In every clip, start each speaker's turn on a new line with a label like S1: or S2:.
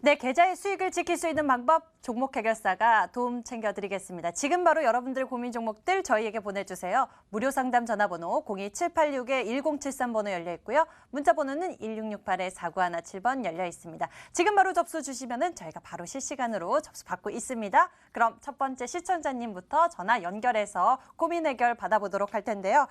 S1: 내 계좌의 수익을 지킬 수 있는 방법 종목 해결사가 도움 챙겨드리겠습니다. 지금 바로 여러분들 고민 종목들 저희에게 보내주세요. 무료 상담 전화번호 02786-1073번호 열려 있고요. 문자 번호는 1668-4917번 열려 있습니다. 지금 바로 접수 주시면 저희가 바로 실시간으로 접수 받고 있습니다. 그럼 첫 번째 시청자님부터 전화 연결해서 고민 해결 받아보도록 할 텐데요.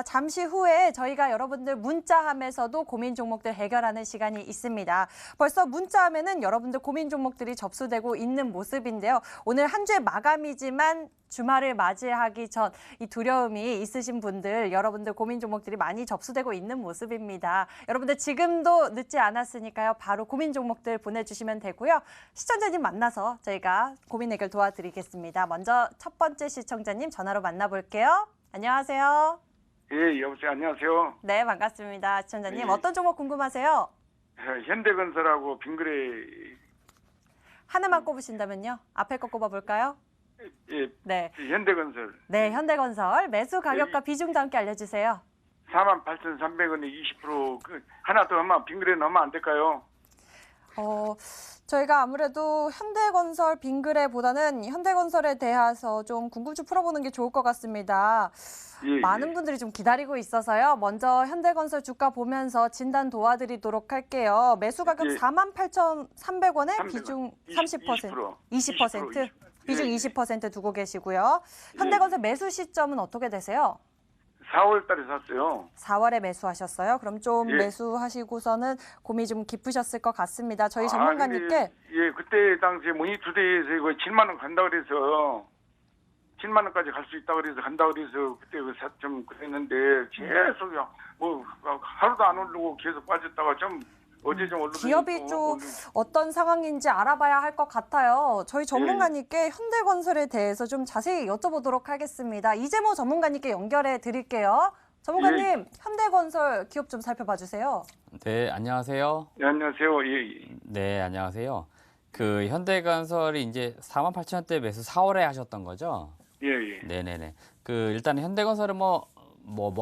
S1: 잠시 후에 저희가 여러분들 문자함에서도 고민 종목들 해결하는 시간이 있습니다. 벌써 문자함에는 여러분들 고민 종목들이 접수되고 있는 모습인데요. 오늘 한 주의 마감이지만 주말을 맞이하기 전 이 두려움이 있으신 분들, 여러분들 고민 종목들이 많이 접수되고 있는 모습입니다. 여러분들 지금도 늦지 않았으니까요. 바로 고민 종목들 보내주시면 되고요. 시청자님 만나서 저희가 고민 해결 도와드리겠습니다. 먼저 첫 번째 시청자님 전화로 만나볼게요. 안녕하세요.
S2: 예, 여보세요. 안녕하세요.
S1: 네, 반갑습니다. 시청자님
S2: 예.
S1: 어떤 종목 궁금하세요?
S2: 현대건설하고 빙그레.
S1: 하나만 꼽으신다면요? 앞에 거 꼽아볼까요?
S2: 예,
S1: 네.
S2: 현대건설.
S1: 네, 현대건설 매수 가격과
S2: 예.
S1: 비중도 함께 알려주세요.
S2: 48,300원에 20%. 하나 더 하면 빙그레 넣으면 안 될까요?
S1: 저희가 아무래도 현대건설 빙그레보다는 현대건설에 대해서 좀 궁금증 풀어보는 게 좋을 것 같습니다.
S2: 예,
S1: 많은 분들이 좀 기다리고 있어서요. 먼저 현대건설 주가 보면서 진단 도와드리도록 할게요. 매수 가격
S2: 예.
S1: 48,300원에 비중
S2: 30%.
S1: 20%? 비중
S2: 예, 예.
S1: 20% 두고 계시고요. 현대건설 매수 시점은 어떻게 되세요?
S2: 4월 달에 샀어요.
S1: 4월에 매수하셨어요? 그럼 좀
S2: 예.
S1: 매수하시고서는 고민이 좀 깊으셨을 것 같습니다. 저희
S2: 근데,
S1: 전문가님께
S2: 예, 그때 당시에 모니투데이에서 이거 7만 원 간다 그래서 7만 원까지 갈 수 있다 그래서 간다 그래서 그때 좀 그랬는데 계속 뭐 하루도 안 오르고 계속 빠졌다가 좀 어제 좀 오르고
S1: 기업이 좀 어떤 상황인지 알아봐야 할 것 같아요. 저희 전문가님께 현대건설에 대해서 좀 자세히 여쭤보도록 하겠습니다. 이재모 전문가님께 연결해 드릴게요. 전문가님, 현대건설 기업 좀 살펴봐 주세요.
S3: 네, 안녕하세요.
S2: 네, 안녕하세요. 예, 예.
S3: 네, 안녕하세요. 그 현대건설이 이제 48,000원대 매수 4월에 하셨던 거죠?
S2: 예, 예.
S3: 네네네. 그 일단 현대건설은 뭐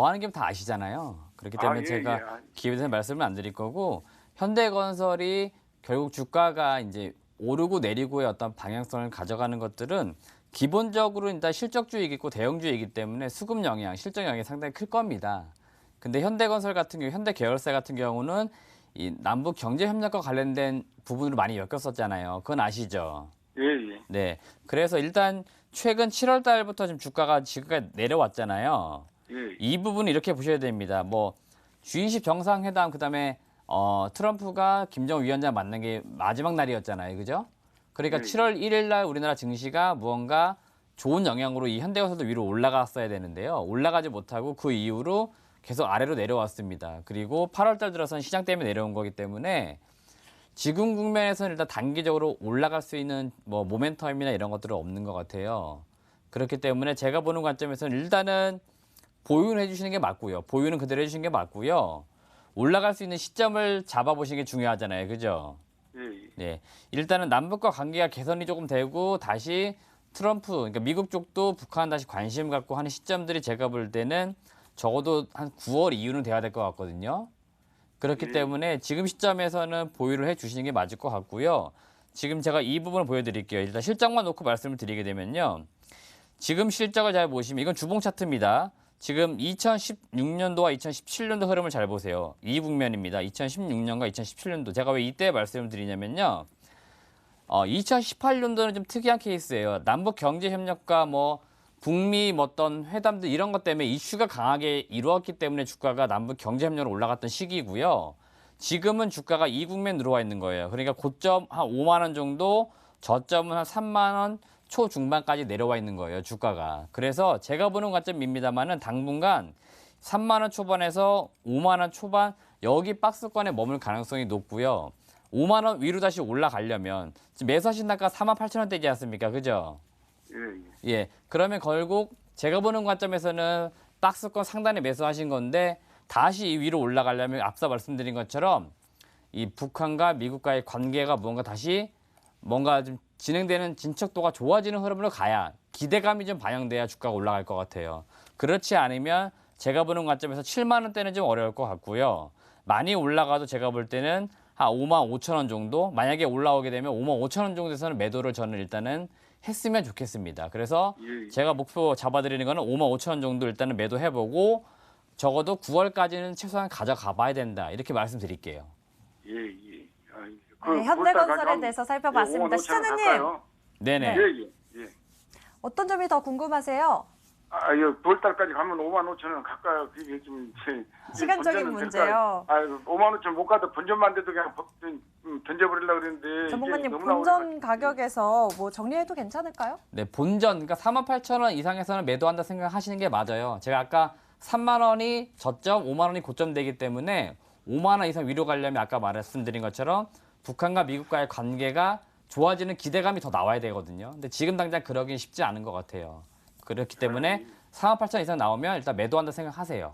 S3: 하는 게 다 아시잖아요. 그렇기 때문에
S2: 예,
S3: 제가
S2: 예.
S3: 기업에 대해서 말씀을 안 드릴 거고, 현대건설이 결국 주가가 이제 오르고 내리고의 어떤 방향성을 가져가는 것들은 기본적으로 일단 실적주의이기 있고 대형주의이기 때문에 수급 영향, 실적 영향이 상당히 클 겁니다. 근데 현대건설 같은 경우, 현대계열사 같은 경우는 이 남북 경제협력과 관련된 부분으로 많이 엮였었잖아요. 그건 아시죠?
S2: 예, 예.
S3: 네. 그래서 일단 최근 7월 달부터 지금 주가가 지금까지 내려왔잖아요.
S2: 예.
S3: 이 부분 이렇게 보셔야 됩니다. 뭐 G20 정상회담 그다음에 트럼프가 김정은 위원장 만난 게 마지막 날이었잖아요. 그죠? 그러니까
S2: 네.
S3: 7월 1일 날 우리나라 증시가 무언가 좋은 영향으로 이 현대건설도 위로 올라갔어야 되는데요. 올라가지 못하고 그 이후로 계속 아래로 내려왔습니다. 그리고 8월 달 들어서는 시장 때문에 내려온 거기 때문에 지금 국면에서는 일단 단기적으로 올라갈 수 있는 뭐 모멘텀이나 이런 것들은 없는 것 같아요. 그렇기 때문에 제가 보는 관점에서는 일단은 보유는 해주시는 게 맞고요. 보유는 그대로 해주시는 게 맞고요. 올라갈 수 있는 시점을 잡아보시는 게 중요하잖아요. 그죠?
S2: 예, 예.
S3: 네. 일단은 남북과 관계가 개선이 조금 되고 다시 트럼프, 그러니까 미국 쪽도 북한 다시 관심 갖고 하는 시점들이 제가 볼 때는 적어도 한 9월 이후는 돼야 될 것 같거든요. 그렇기 때문에 지금 시점에서는 보유를 해 주시는 게 맞을 것 같고요. 지금 제가 이 부분을 보여드릴게요. 일단 실적만 놓고 말씀을 드리게 되면요. 지금 실적을 잘 보시면 이건 주봉 차트입니다. 지금 2016년도와 2017년도 흐름을 잘 보세요. 이 국면입니다. 2016년과 2017년도. 제가 왜 이때 말씀을 드리냐면요. 2018년도는 좀 특이한 케이스예요. 남북 경제 협력과 뭐 북미 어떤 회담들 이런 것 때문에 이슈가 강하게 이루었기 때문에 주가가 남북 경제 협력으로 올라갔던 시기고요. 지금은 주가가 이 국면 들어와 있는 거예요. 그러니까 고점 한 5만 원 정도, 저점은 한 3만 원 초중반까지 내려와 있는 거예요, 주가가. 그래서 제가 보는 관점입니다만은 당분간 3만 원 초반에서 5만 원 초반 여기 박스권에 머물 가능성이 높고요. 5만 원 위로 다시 올라가려면 지금 매수하신 단가 48,000원대지 않습니까? 그죠?
S2: 예, 예.
S3: 예. 그러면 결국 제가 보는 관점에서는 박스권 상단에 매수하신 건데 다시 이 위로 올라가려면 앞서 말씀드린 것처럼 이 북한과 미국과의 관계가 다시 뭔가 좀 진행되는 진척도가 좋아지는 흐름으로 가야 기대감이 좀 반영돼야 주가가 올라갈 것 같아요. 그렇지 않으면 제가 보는 관점에서 7만 원대는 좀 어려울 것 같고요. 많이 올라가도 제가 볼 때는 한 5만 5천 원 정도, 만약에 올라오게 되면 5만 5천 원 정도에서는 매도를 저는 일단은 했으면 좋겠습니다. 그래서
S2: 예.
S3: 제가 목표 잡아드리는 거는 5만 5천 원 정도 일단은 매도해보고 적어도 9월까지는 최소한 가져가 봐야 된다. 이렇게 말씀드릴게요.
S2: 예, 예.
S1: 네, 현대건설에 대해서 살펴봤습니다. 시청자님,
S3: 네네.
S2: 예, 예, 예.
S1: 어떤 점이 더 궁금하세요?
S2: 아, 9월달까지 가면 5만 5천 원 가까이 그게 좀
S1: 시간적인 문제요.
S2: 5만 5천 못 가도 본전만 돼도 그냥 던져버리려고 그랬는데
S1: 전문가님,
S2: 이게 너무나
S1: 본전
S2: 오래가지고.
S1: 가격에서 뭐 정리해도 괜찮을까요?
S3: 네, 본전, 그러니까 4만 8천 원 이상에서는 매도한다 생각하시는 게 맞아요. 제가 아까 3만 원이 저점, 5만 원이 고점 되기 때문에 5만 원 이상 위로 가려면 아까 말씀드린 것처럼 북한과 미국과의 관계가 좋아지는 기대감이 더 나와야 되거든요. 근데 지금 당장 그러긴 쉽지 않은 것 같아요. 그렇기 때문에 4만 8천 원 이상 나오면 일단 매도한다 생각하세요.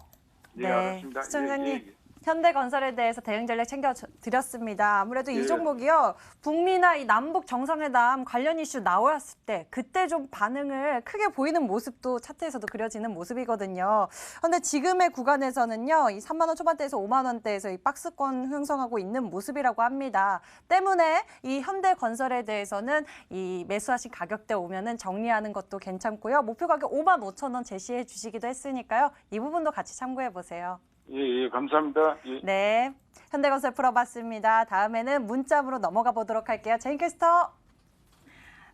S2: 예, 알았습니다.
S1: 시청자님,
S2: 예, 예.
S1: 현대건설에 대해서 대응 전략 챙겨드렸습니다. 아무래도
S2: 예.
S1: 이 종목이요, 북미나 이 남북 정상회담 관련 이슈 나왔을 때 그때 좀 반응을 크게 보이는 모습도 차트에서도 그려지는 모습이거든요. 그런데 지금의 구간에서는요, 이 3만 원 초반대에서 5만 원대에서 이 박스권 형성하고 있는 모습이라고 합니다. 때문에 이 현대건설에 대해서는 이 매수하신 가격대 오면은 정리하는 것도 괜찮고요. 목표 가격 5만 5천 원 제시해 주시기도 했으니까요. 이 부분도 같이 참고해 보세요.
S2: 예, 예, 감사합니다. 예.
S1: 네, 현대건설 풀어봤습니다. 다음에는 문자로 넘어가 보도록 할게요. 제인캐스터.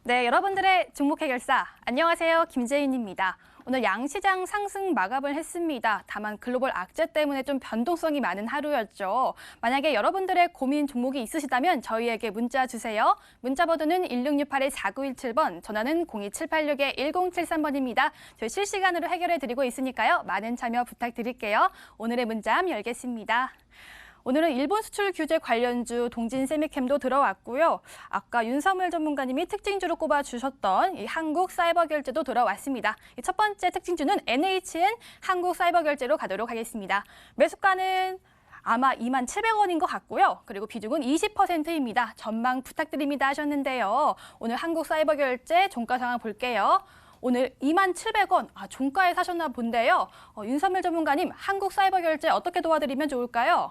S4: 네, 여러분들의 종목 해결사 안녕하세요. 김재인입니다. 오늘 양시장 상승 마감을 했습니다. 다만 글로벌 악재 때문에 좀 변동성이 많은 하루였죠. 만약에 여러분들의 고민 종목이 있으시다면 저희에게 문자 주세요. 문자 번호는 1668-4917번, 전화는 02786-1073번입니다. 저희 실시간으로 해결해 드리고 있으니까요. 많은 참여 부탁드릴게요. 오늘의 문자함 열겠습니다. 오늘은 일본 수출 규제 관련주 동진세미캠도 들어왔고요. 아까 윤사무엘 전문가님이 특징주로 꼽아주셨던 이 한국사이버결제도 들어왔습니다. 첫 번째 특징주는 NHN 한국사이버결제로 가도록 하겠습니다. 매수가는 아마 27,000원인 것 같고요. 그리고 비중은 20%입니다. 전망 부탁드립니다 하셨는데요. 오늘 한국사이버결제 종가 상황 볼게요. 오늘 27,000원, 종가에 사셨나 본데요. 윤사무엘 전문가님, 한국사이버결제 어떻게 도와드리면 좋을까요?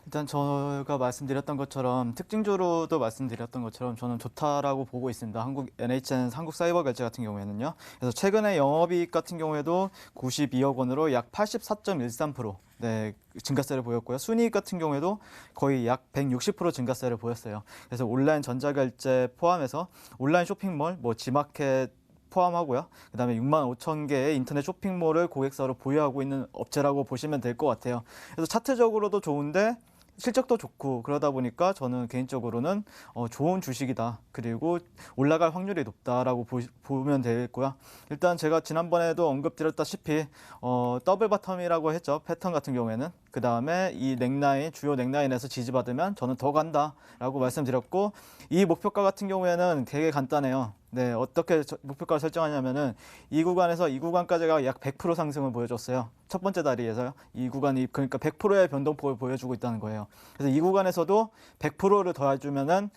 S5: 일단 제가 말씀드렸던 것처럼 특징주로도 말씀드렸던 것처럼 저는 좋다라고 보고 있습니다. NHN 한국사이버결제 같은 경우에는요. 그래서 최근에 영업이익 같은 경우에도 92억 원으로 약 84.13% 네, 증가세를 보였고요. 순이익 같은 경우에도 거의 약 160% 증가세를 보였어요. 그래서 온라인 전자결제 포함해서 온라인 쇼핑몰, 지마켓 포함하고요. 그다음에 6만 5천 개의 인터넷 쇼핑몰을 고객사로 보유하고 있는 업체라고 보시면 될 것 같아요. 그래서 차트적으로도 좋은데 실적도 좋고 그러다 보니까 저는 개인적으로는 좋은 주식이다. 그리고 올라갈 확률이 높다라고 보면 되겠고요. 일단 제가 지난번에도 언급드렸다시피 더블 바텀이라고 했죠. 패턴 같은 경우에는. 그 다음에 이 넥라인, 주요 넥라인에서 지지받으면 저는 더 간다라고 말씀드렸고 이 목표가 같은 경우에는 되게 간단해요. 네, 어떻게 목표가를 설정하냐면은 이 구간에서 이 구간까지가 약 100% 상승을 보여줬어요. 첫 번째 다리에서요. 이 구간이 그러니까 100%의 변동폭을 보여주고 있다는 거예요. 그래서 이 구간에서도 100%를 더해주면은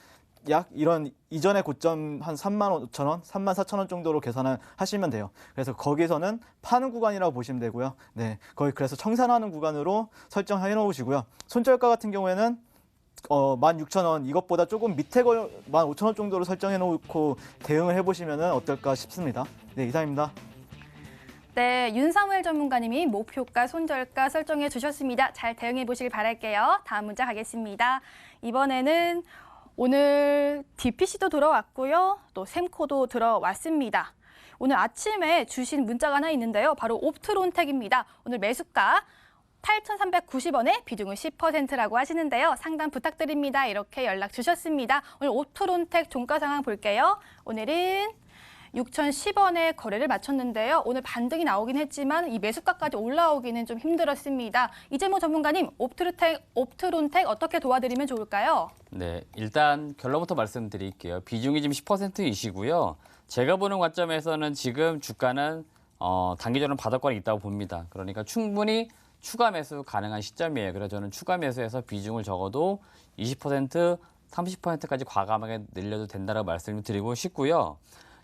S5: 약 이런 이전의 고점 한 3만 5천 원, 3만 4천 원 정도로 계산을 하시면 돼요. 그래서 거기서는 파는 구간이라고 보시면 되고요. 네, 거의 그래서 청산하는 구간으로 설정해 놓으시고요. 손절가 같은 경우에는 16,000원 이것보다 조금 밑에 15,000원 정도로 설정해 놓고 대응을 해보시면 어떨까 싶습니다. 네, 이상입니다.
S4: 네, 윤사무엘 전문가님이 목표가, 손절가 설정해 주셨습니다. 잘 대응해 보시길 바랄게요. 다음 문자 가겠습니다. 이번에는 오늘 DPC도 들어왔고요. 또 샘코도 들어왔습니다. 오늘 아침에 주신 문자가 하나 있는데요. 바로 옵트론텍입니다. 오늘 매수가 8,390원에 비중은 10%라고 하시는데요. 상담 부탁드립니다. 이렇게 연락 주셨습니다. 오늘 옵트론텍 종가 상황 볼게요. 오늘은 6,010원에 거래를 마쳤는데요. 오늘 반등이 나오긴 했지만 이 매수가까지 올라오기는 좀 힘들었습니다. 이재모 전문가님, 옵트론텍 어떻게 도와드리면 좋을까요?
S3: 네, 일단 결론부터 말씀드릴게요. 비중이 지금 10%이시고요. 제가 보는 관점에서는 지금 주가는 단기적으로 바닥권에 있다고 봅니다. 그러니까 충분히 추가 매수 가능한 시점이에요. 그래서 저는 추가 매수해서 비중을 적어도 20%, 30%까지 과감하게 늘려도 된다고 말씀을 드리고 싶고요.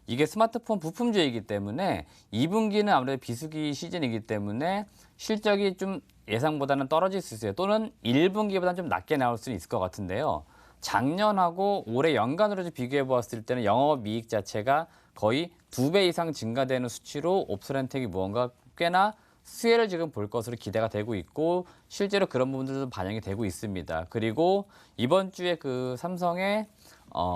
S3: 이게 스마트폰 부품주이기 때문에 2분기는 아무래도 비수기 시즌이기 때문에 실적이 좀 예상보다는 떨어질 수 있어요. 또는 1분기보다는 좀 낮게 나올 수는 있을 것 같은데요. 작년하고 올해 연간으로 비교해 보았을 때는 영업이익 자체가 거의 2배 이상 증가되는 수치로 옵소렌텍이 무언가 꽤나 수혜를 지금 볼 것으로 기대가 되고 있고 실제로 그런 부분들도 반영이 되고 있습니다. 그리고 이번 주에 그 삼성의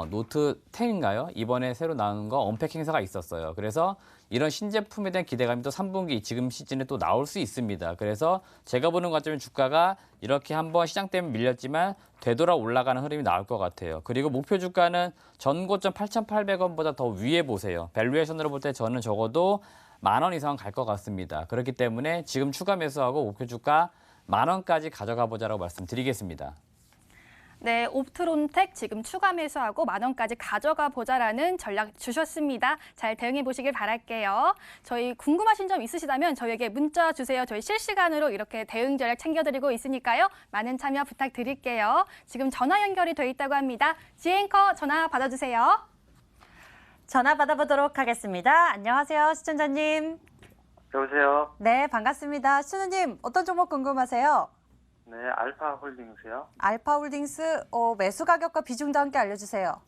S3: 노트 10인가요? 이번에 새로 나온 거 언팩 행사가 있었어요. 그래서 이런 신제품에 대한 기대감이 또 3분기 지금 시즌에 또 나올 수 있습니다. 그래서 제가 보는 관점은 주가가 이렇게 한번 시장 때문에 밀렸지만 되돌아 올라가는 흐름이 나올 것 같아요. 그리고 목표 주가는 전고점 8,800원보다 더 위에 보세요. 밸류에이션으로 볼 때 저는 적어도 10,000원 이상은 갈 것 같습니다. 그렇기 때문에 지금 추가 매수하고 목표 주가 10,000원까지 가져가 보자라고 말씀드리겠습니다.
S4: 네, 옵트론텍 지금 추가 매수하고 10,000원까지 가져가 보자라는 전략 주셨습니다. 잘 대응해 보시길 바랄게요. 저희 궁금하신 점 있으시다면 저희에게 문자 주세요. 저희 실시간으로 이렇게 대응 전략 챙겨드리고 있으니까요. 많은 참여 부탁드릴게요. 지금 전화 연결이 돼 있다고 합니다. 지앵커 전화 받아주세요.
S1: 전화 받아보도록 하겠습니다. 안녕하세요, 시청자님.
S6: 여보세요.
S1: 네, 반갑습니다. 시청자님, 어떤 종목 궁금하세요?
S6: 네, 알파홀딩스요.
S1: 알파홀딩스 매수 가격과 비중도 함께 알려주세요.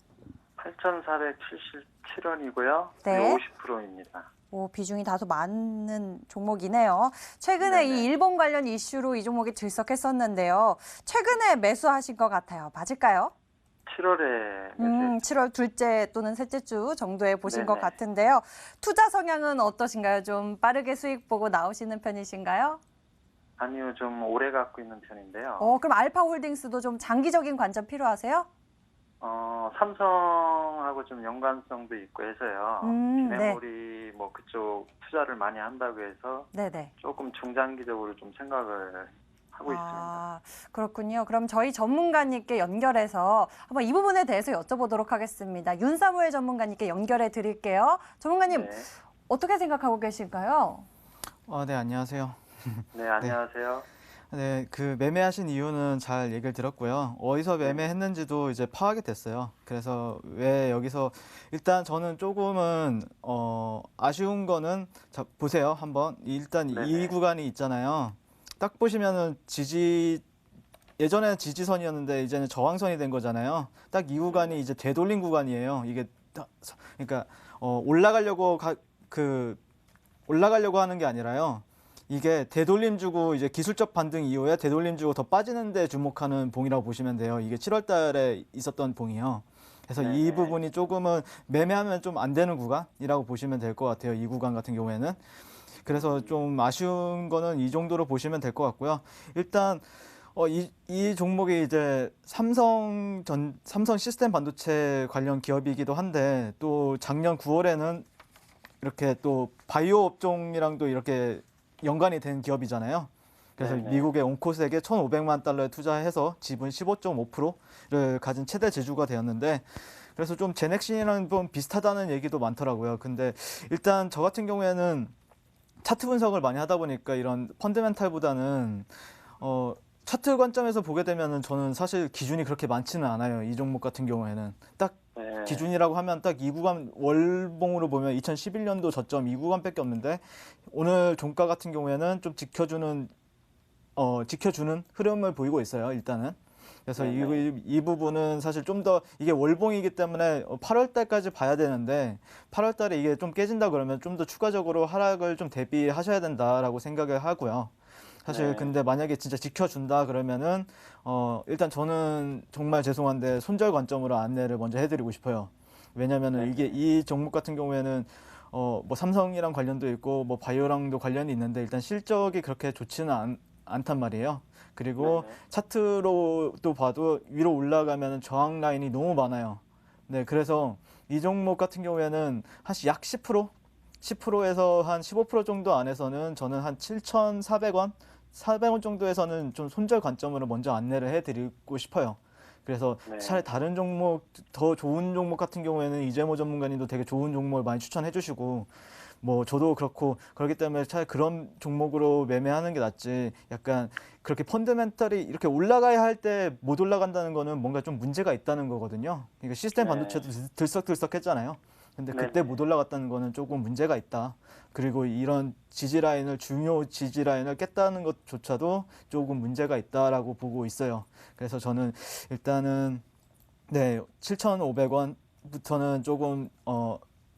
S6: 8,477원이고요.
S1: 네.
S6: 50%입니다.
S1: 비중이 다소 많은 종목이네요. 최근에
S6: 네네.
S1: 이 일본 관련 이슈로 이 종목이 들썩했었는데요. 최근에 매수하신 것 같아요. 맞을까요?
S6: 7월에
S1: 7월 둘째 또는 셋째 주 정도에 보신 것
S6: 네네.
S1: 같은데요. 투자 성향은 어떠신가요? 좀 빠르게 수익 보고 나오시는 편이신가요?
S6: 아니요, 좀 오래 갖고 있는 편인데요.
S1: 그럼 알파홀딩스도 좀 장기적인 관점 필요하세요?
S6: 삼성하고 좀 연관성도 있고 해서요.
S1: 네.
S6: 비메모리 뭐 그쪽 투자를 많이 한다고 해서
S1: 네네.
S6: 조금 중장기적으로 좀 생각을 하고 있습니다.
S1: 그렇군요. 그럼 저희 전문가님께 연결해서 한번 이 부분에 대해서 여쭤보도록 하겠습니다. 윤사무엘 전문가님께 연결해 드릴게요. 전문가님,
S6: 네.
S1: 어떻게 생각하고 계실까요?
S5: 네, 안녕하세요.
S6: 네, 안녕하세요.
S5: 네, 그 매매하신 이유는 잘 얘기를 들었고요. 어디서 매매했는지도 이제 파악이 됐어요. 그래서 왜 여기서 일단 저는 조금은 아쉬운 거는 자 보세요. 한번 일단
S6: 네네.
S5: 이 구간이 있잖아요. 딱 보시면은 예전에는 지지선이었는데 이제는 저항선이 된 거잖아요. 딱 이 구간이 이제 되돌린 구간이에요. 이게 그러니까 올라가려고 올라가려고 하는 게 아니라요. 이게 되돌림 주고 이제 기술적 반등 이후에 되돌림 주고 더 빠지는 데 주목하는 봉이라고 보시면 돼요. 이게 7월 달에 있었던 봉이요. 그래서 이
S6: 네네.
S5: 부분이 조금은 매매하면 좀 안 되는 구간이라고 보시면 될 것 같아요. 이 구간 같은 경우에는. 그래서 좀 아쉬운 거는 이 정도로 보시면 될 것 같고요. 일단 이 종목이 이제 삼성 시스템 반도체 관련 기업이기도 한데 또 작년 9월에는 이렇게 또 바이오 업종이랑도 이렇게 연관이 된 기업이잖아요. 그래서
S6: 네네.
S5: 미국의 온코스에게 1,500만 달러에 투자해서 지분 15.5%를 가진 최대 지주가 되었는데 그래서 좀 제넥신이랑 좀 비슷하다는 얘기도 많더라고요. 근데 일단 저 같은 경우에는 차트 분석을 많이 하다 보니까 이런 펀드멘탈보다는 차트 관점에서 보게 되면은 저는 사실 기준이 그렇게 많지는 않아요. 이 종목 같은 경우에는 딱
S6: 네.
S5: 기준이라고 하면 딱 이 구간 월봉으로 보면 2011년도 저점 이 구간밖에 없는데 오늘 종가 같은 경우에는 좀 지켜주는 흐름을 보이고 있어요. 일단은. 그래서 이 부분은 사실 좀 더 이게 월봉이기 때문에 8월 달까지 봐야 되는데 8월 달에 이게 좀 깨진다 그러면 좀 더 추가적으로 하락을 좀 대비하셔야 된다라고 생각을 하고요. 사실
S6: 네.
S5: 근데 만약에 진짜 지켜준다 그러면은 일단 저는 정말 죄송한데 손절 관점으로 안내를 먼저 해드리고 싶어요. 왜냐면은 이게 이 종목 같은 경우에는 뭐 삼성이랑 관련도 있고 뭐 바이오랑도 관련이 있는데 일단 실적이 그렇게 좋지는 않단 말이에요. 그리고
S6: 네네.
S5: 차트로도 봐도 위로 올라가면 저항 라인이 너무 많아요. 네, 그래서 이 종목 같은 경우에는 한 약 10%에서 한 15% 정도 안에서는 저는 한 7,400원, 400원 정도에서는 좀 손절 관점으로 먼저 안내를 해드리고 싶어요. 그래서
S6: 네.
S5: 차라리 다른 종목, 더 좋은 종목 같은 경우에는 이재모 전문가님도 되게 좋은 종목을 많이 추천해 주시고 뭐 저도 그렇고 그렇기 때문에 차라리 그런 종목으로 매매하는 게 낫지 약간 그렇게 펀더멘탈이 이렇게 올라가야 할 때 못 올라간다는 거는 뭔가 좀 문제가 있다는 거거든요. 그러니까 시스템
S6: 네.
S5: 반도체도 들썩들썩했잖아요. 근데
S6: 네.
S5: 그때 못 올라갔다는 거는 조금 문제가 있다. 그리고 이런 중요 지지 라인을 깼다는 것조차도 조금 문제가 있다라고 보고 있어요. 그래서 저는 일단은 네, 7,500원부터는 조금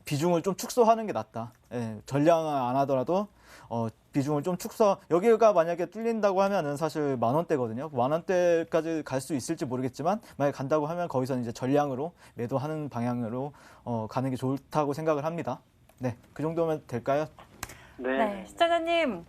S5: 비중을 좀 축소하는 게 낫다. 예, 전량을 안 하더라도 비중을 좀 여기가 만약에 뚫린다고 하면은 사실 10,000원대거든요. 10,000원대까지 갈 수 있을지 모르겠지만 만약에 간다고 하면 거기서는 이제 전량으로 매도하는 방향으로 가는 게 좋다고 생각을 합니다. 네, 그 정도면 될까요?
S1: 네, 시청자님.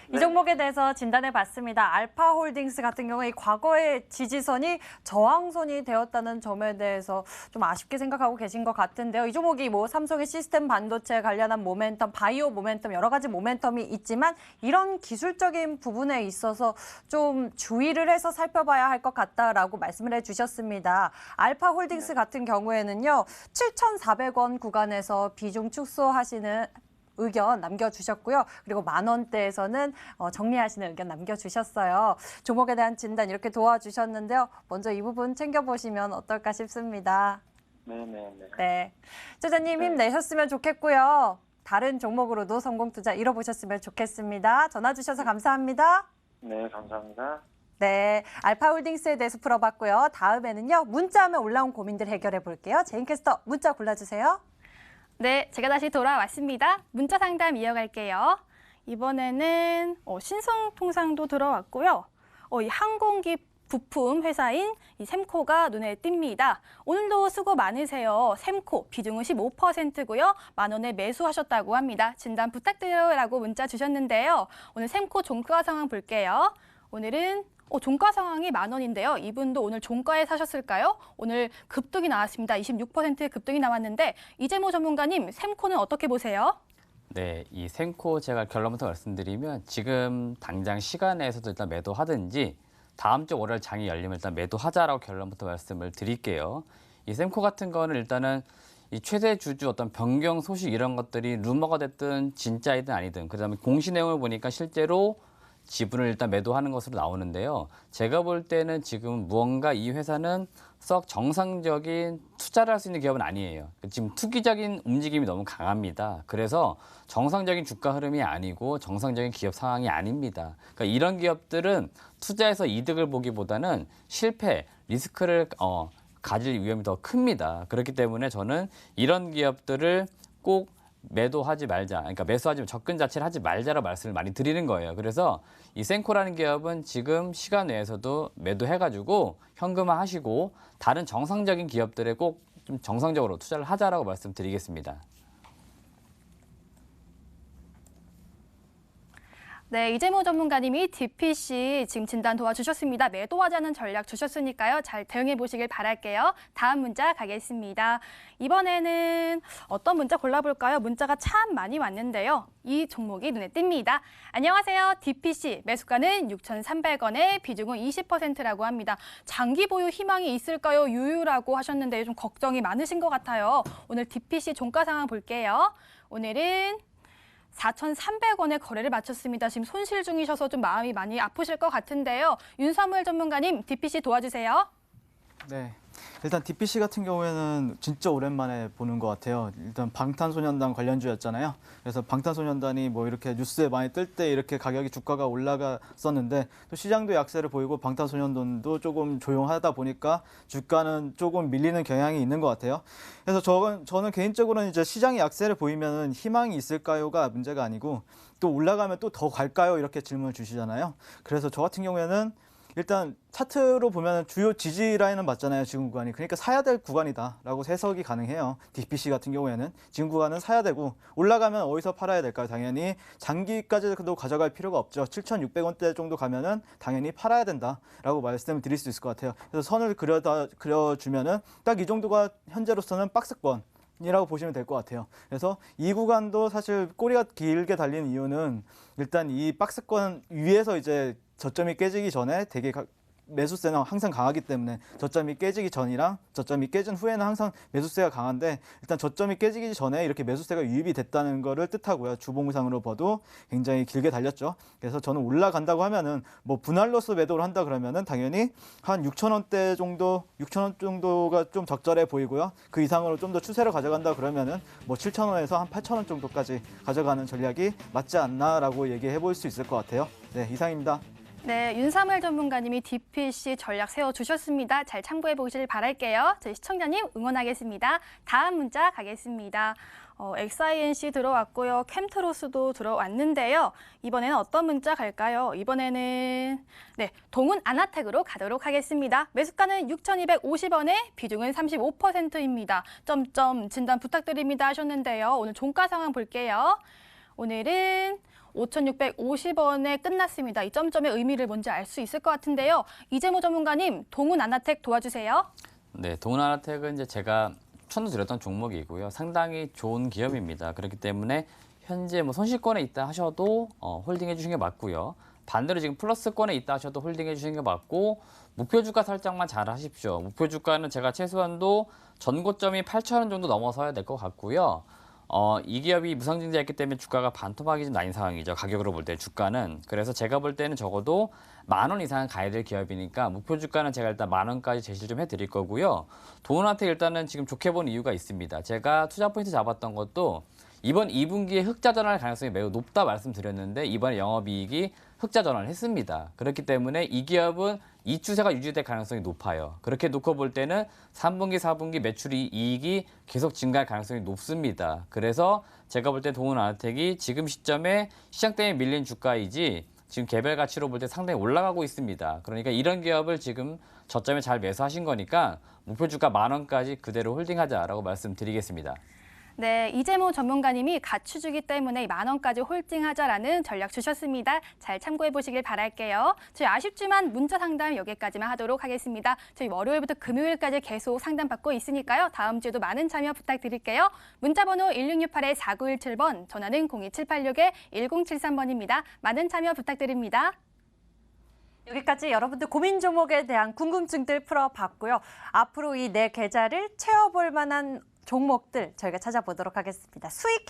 S1: 이
S6: 네.
S1: 종목에 대해서 진단해 봤습니다. 알파홀딩스 같은 경우에 이 과거의 지지선이 저항선이 되었다는 점에 대해서 좀 아쉽게 생각하고 계신 것 같은데요. 이 종목이 뭐 삼성의 시스템 반도체 관련한 모멘텀, 바이오 모멘텀 여러 가지 모멘텀이 있지만 이런 기술적인 부분에 있어서 좀 주의를 해서 살펴봐야 할 것 같다라고 말씀을 해주셨습니다. 알파홀딩스 같은 경우에는요. 7,400원 구간에서 비중 축소하시는 의견 남겨주셨고요. 그리고 10,000원대에서는 정리하시는 의견 남겨주셨어요. 종목에 대한 진단 이렇게 도와주셨는데요. 먼저 이 부분 챙겨보시면 어떨까 싶습니다.
S6: 네네네.
S1: 네, 투자님 힘내셨으면 좋겠고요. 다른 종목으로도 성공 투자 이뤄보셨으면 좋겠습니다. 전화 주셔서 감사합니다.
S6: 네, 감사합니다.
S1: 네, 알파홀딩스에 대해서 풀어봤고요. 다음에는요. 문자하면 올라온 고민들 해결해 볼게요. 제인캐스터 문자 골라주세요.
S4: 네, 제가 다시 돌아왔습니다. 문자 상담 이어갈게요. 이번에는 신성통상도 들어왔고요. 이 항공기 부품 회사인 이 샘코가 눈에 띕니다. 오늘도 수고 많으세요. 샘코 비중은 15%고요. 10,000원에 매수하셨다고 합니다. 진단 부탁드려요라고 문자 주셨는데요. 오늘 샘코 종가 상황 볼게요. 오늘은 종가 상황이 10,000원인데요. 이분도 오늘 종가에 사셨을까요? 오늘 급등이 나왔습니다. 26% 급등이 나왔는데 이재모 전문가님, 샘코는 어떻게 보세요?
S3: 네, 이 샘코 제가 결론부터 말씀드리면 지금 당장 시간에서도 일단 매도하든지 다음 주 월요일 장이 열리면 일단 매도하자라고 결론부터 말씀을 드릴게요. 이 샘코 같은 거는 일단은 이 최대 주주 어떤 변경 소식 이런 것들이 루머가 됐든 진짜이든 아니든 그다음에 공시 내용을 보니까 실제로 지분을 일단 매도하는 것으로 나오는데요. 제가 볼 때는 지금 무언가 이 회사는 썩 정상적인 투자를 할 수 있는 기업은 아니에요. 지금 투기적인 움직임이 너무 강합니다. 그래서 정상적인 주가 흐름이 아니고 정상적인 기업 상황이 아닙니다. 그러니까 이런 기업들은 투자해서 이득을 보기보다는 실패, 리스크를 가질 위험이 더 큽니다. 그렇기 때문에 저는 이런 기업들을 꼭 매도하지 말자. 그러니까 매수하지 접근 자체를 하지 말자라고 말씀을 많이 드리는 거예요. 그래서 이 샘코라는 기업은 지금 시간 내에서도 매도해가지고 현금화 하시고 다른 정상적인 기업들에 꼭 좀 정상적으로 투자를 하자라고 말씀드리겠습니다.
S4: 네, 이재모 전문가님이 DPC 지금 진단 도와주셨습니다. 매도하자는 전략 주셨으니까요. 잘 대응해 보시길 바랄게요. 다음 문자 가겠습니다. 이번에는 어떤 문자 골라볼까요? 문자가 참 많이 왔는데요. 이 종목이 눈에 띕니다. 안녕하세요. DPC 매수가는 6,300원에 비중은 20%라고 합니다. 장기 보유 희망이 있을까요? 유유라고 하셨는데 좀 걱정이 많으신 것 같아요. 오늘 DPC 종가 상황 볼게요. 오늘은 4,300원에 거래를 마쳤습니다. 지금 손실 중이셔서 좀 마음이 많이 아프실 것 같은데요. 윤사무엘 전문가님, DPC 도와주세요.
S5: 네. 일단 DPC 같은 경우에는 진짜 오랜만에 보는 것 같아요. 일단 방탄소년단 관련주였잖아요. 그래서 방탄소년단이 뭐 이렇게 뉴스에 많이 뜰 때 이렇게 가격이 주가가 올라갔었는데 또 시장도 약세를 보이고 방탄소년단도 조금 조용하다 보니까 주가는 조금 밀리는 경향이 있는 것 같아요. 그래서 저는 개인적으로는 이제 시장이 약세를 보이면은 희망이 있을까요가 문제가 아니고 또 올라가면 또 더 갈까요? 이렇게 질문을 주시잖아요. 그래서 저 같은 경우에는 일단 차트로 보면 주요 지지 라인은 맞잖아요. 지금 구간이. 그러니까 사야 될 구간이다라고 해석이 가능해요. DPC 같은 경우에는 지금 구간은 사야 되고 올라가면 어디서 팔아야 될까요? 당연히 장기까지도 가져갈 필요가 없죠. 7,600원대 정도 가면은 당연히 팔아야 된다라고 말씀을 드릴 수 있을 것 같아요. 그래서 선을 그려주면은 딱 이 정도가 현재로서는 박스권. 이라고 보시면 될 것 같아요. 그래서 이 구간도 사실 꼬리가 길게 달린 이유는 일단 이 박스권 위에서 이제 저점이 깨지기 전에 되게 매수세는 항상 강하기 때문에 저점이 깨지기 전이랑 저점이 깨진 후에는 항상 매수세가 강한데 일단 저점이 깨지기 전에 이렇게 매수세가 유입이 됐다는 거를 뜻하고요. 주봉상으로 봐도 굉장히 길게 달렸죠. 그래서 저는 올라간다고 하면은 뭐 분할로서 매도를 한다 그러면은 당연히 한 6,000원대 정도, 6,000원 정도가 좀 적절해 보이고요. 그 이상으로 좀 더 추세를 가져간다 그러면은 뭐 7,000원에서 한 8,000원 정도까지 가져가는 전략이 맞지 않나라고 얘기해 볼 수 있을 것 같아요. 네, 이상입니다.
S4: 네, 윤사무엘 전문가님이 DPC 전략 세워주셨습니다. 잘 참고해 보시길 바랄게요. 저희 시청자님 응원하겠습니다. 다음 문자 가겠습니다. XINC 들어왔고요. 캠트로스도 들어왔는데요. 이번에는 어떤 문자 갈까요? 이번에는 네, 동훈 아나텍으로 가도록 하겠습니다. 매수가는 6,250원에 비중은 35%입니다. 점점 진단 부탁드립니다 하셨는데요. 오늘 종가 상황 볼게요. 오늘은 5,650원에 끝났습니다. 이 점점의 의미를 뭔지 알 수 있을 것 같은데요. 이재모 전문가님, 동훈 아나텍 도와주세요.
S3: 네, 동훈 아나텍은 이제 제가 추천드렸던 종목이고요. 상당히 좋은 기업입니다. 그렇기 때문에 현재 뭐 손실권에 있다 하셔도 홀딩해 주시는 게 맞고요. 반대로 지금 플러스권에 있다 하셔도 홀딩해 주시는 게 맞고 목표 주가 설정만 잘 하십시오. 목표 주가는 제가 최소한도 전고점이 8,000원 정도 넘어서야 될 것 같고요. 이 기업이 무상증자했기 때문에 주가가 반토막이 좀 나인 상황이죠. 가격으로 볼 때 주가는. 그래서 제가 볼 때는 적어도 10,000원 이상은 가야 될 기업이니까 목표 주가는 제가 일단 10,000원까지 제시를 좀 해드릴 거고요. 동훈한테 일단은 지금 좋게 본 이유가 있습니다. 제가 투자 포인트 잡았던 것도 이번 2분기에 흑자 전환할 가능성이 매우 높다 말씀드렸는데 이번에 영업이익이 흑자 전환을 했습니다. 그렇기 때문에 이 기업은 이 추세가 유지될 가능성이 높아요. 그렇게 놓고 볼 때는 3분기, 4분기 매출이 이익이 계속 증가할 가능성이 높습니다. 그래서 제가 볼 때 동훈 아나텍이 지금 시점에 시장 때문에 밀린 주가이지 지금 개별 가치로 볼 때 상당히 올라가고 있습니다. 그러니까 이런 기업을 지금 저점에 잘 매수하신 거니까 목표 주가 10,000원까지 그대로 홀딩하자라고 말씀드리겠습니다.
S4: 네, 이재모 전문가님이 가추주기 때문에 10,000원까지 홀딩하자라는 전략 주셨습니다. 잘 참고해 보시길 바랄게요. 저희 아쉽지만 문자 상담 여기까지만 하도록 하겠습니다. 저희 월요일부터 금요일까지 계속 상담 받고 있으니까요. 다음 주에도 많은 참여 부탁드릴게요. 문자 번호 1668-4917번, 전화는 02786-1073번입니다. 많은 참여 부탁드립니다.
S1: 여기까지 여러분들 고민 종목에 대한 궁금증들 풀어봤고요. 앞으로 이 내 계좌를 채워볼 만한 종목들 저희가 찾아보도록 하겠습니다. 수익